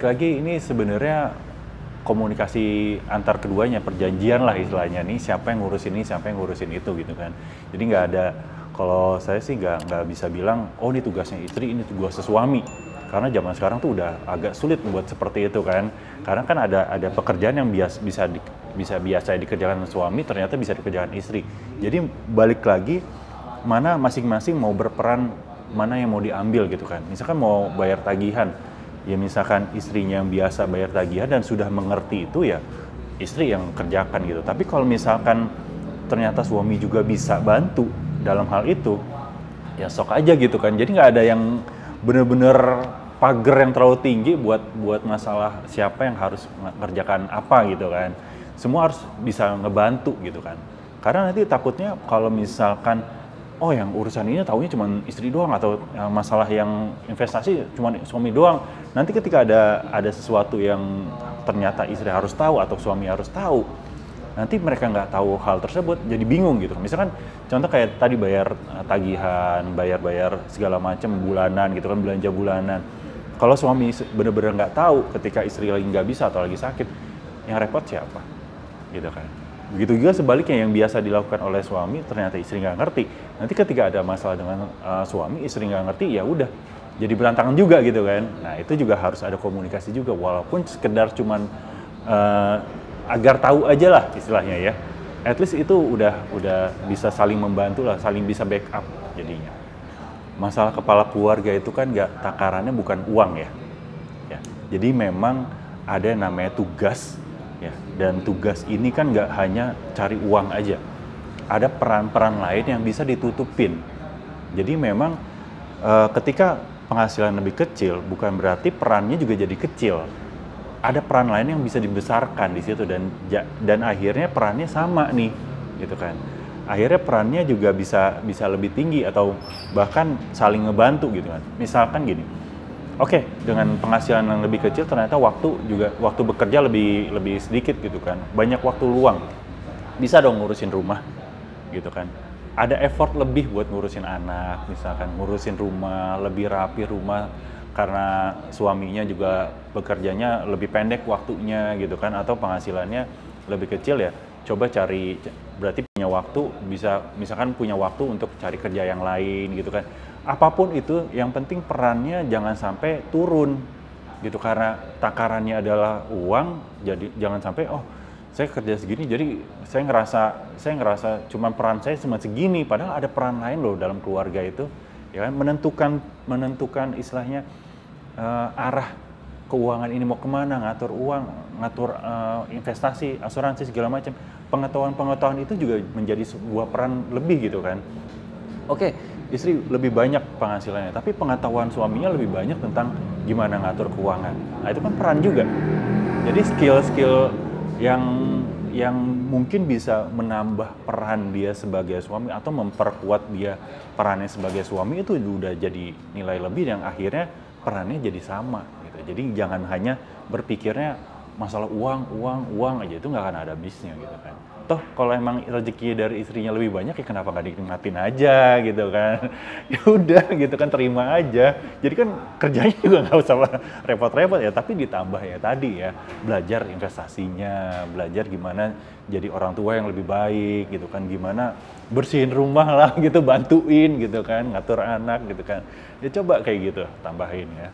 lagi ini sebenarnya komunikasi antar keduanya, perjanjian lah istilahnya nih, siapa yang ngurus ini, siapa yang ngurusin itu gitu kan. Jadi nggak ada, kalau saya sih nggak bisa bilang, oh ini tugasnya istri, ini tugasnya suami. Karena zaman sekarang tuh udah agak sulit buat seperti itu kan. Karena kan ada pekerjaan yang bisa biasa dikerjakan suami, ternyata bisa dikerjakan istri. Jadi balik lagi, mana masing-masing mau berperan, mana yang mau diambil gitu kan. Misalkan mau bayar tagihan, ya misalkan istrinya yang biasa bayar tagihan dan sudah mengerti itu, ya istri yang kerjakan gitu. Tapi kalau misalkan ternyata suami juga bisa bantu dalam hal itu, ya sok aja gitu kan. Jadi nggak ada yang bener-bener pagar yang terlalu tinggi buat masalah siapa yang harus mengerjakan apa gitu kan. Semua harus bisa ngebantu gitu kan. Karena nanti takutnya kalau misalkan oh yang urusan ini taunya cuma istri doang, atau masalah yang investasi cuma suami doang. Nanti ketika ada sesuatu yang ternyata istri harus tahu atau suami harus tahu, nanti mereka nggak tahu hal tersebut, jadi bingung gitu. Misalkan contoh kayak tadi bayar tagihan, bayar segala macam bulanan gitu kan, belanja bulanan. Kalau suami bener-bener nggak tahu ketika istri lagi nggak bisa atau lagi sakit, yang repot siapa? Gitu kan. Begitu juga sebaliknya, yang biasa dilakukan oleh suami ternyata istri nggak ngerti. Nanti ketika ada masalah dengan suami, istri nggak ngerti, ya udah jadi berantakan juga gitu kan. Nah itu juga harus ada komunikasi juga, walaupun sekedar cuman agar tahu aja lah istilahnya ya. At least itu udah bisa saling membantu lah, saling bisa backup jadinya. Masalah kepala keluarga itu kan nggak, takarannya bukan uang ya. Jadi memang ada yang namanya tugas. Ya, dan tugas ini kan nggak hanya cari uang aja, ada peran-peran lain yang bisa ditutupin. Jadi memang ketika penghasilan lebih kecil, bukan berarti perannya juga jadi kecil. Ada peran lain yang bisa dibesarkan di situ, dan akhirnya perannya sama nih, gitu kan. Akhirnya perannya juga bisa lebih tinggi atau bahkan saling ngebantu gitu kan. Misalkan gini. Oke, dengan penghasilan yang lebih kecil ternyata waktu bekerja lebih sedikit gitu kan. Banyak waktu luang. Bisa dong ngurusin rumah gitu kan. Ada effort lebih buat ngurusin anak, misalkan ngurusin rumah, lebih rapi rumah karena suaminya juga bekerjanya lebih pendek waktunya gitu kan, atau penghasilannya lebih kecil, ya coba cari, berarti punya waktu, misalkan punya waktu untuk cari kerja yang lain gitu kan. Apapun itu, yang penting perannya jangan sampai turun gitu, karena takarannya adalah uang. Jadi jangan sampai saya kerja segini, jadi saya ngerasa cuma peran saya cuma segini, padahal ada peran lain loh dalam keluarga itu, ya kan. Menentukan istilahnya arah keuangan ini mau kemana, ngatur uang, ngatur investasi, asuransi segala macam. Pengetahuan itu juga menjadi sebuah peran lebih gitu kan. Oke, istri lebih banyak penghasilannya, tapi pengetahuan suaminya lebih banyak tentang gimana ngatur keuangan. Nah itu kan peran juga. Jadi skill-skill yang mungkin bisa menambah peran dia sebagai suami atau memperkuat dia perannya sebagai suami, itu udah jadi nilai lebih yang akhirnya perannya jadi sama gitu. Jadi jangan hanya berpikirnya masalah uang aja, itu nggak akan ada habisnya gitu kan. Toh kalau emang rezeki dari istrinya lebih banyak, ya kenapa nggak dinikmatin aja gitu kan. Ya udah gitu kan, terima aja. Jadi kan kerjanya juga nggak usah repot-repot ya, tapi ditambah ya tadi ya, belajar investasinya, belajar gimana jadi orang tua yang lebih baik gitu kan, gimana bersihin rumah lah gitu, bantuin gitu kan, ngatur anak gitu kan. Ya coba kayak gitu, tambahin ya.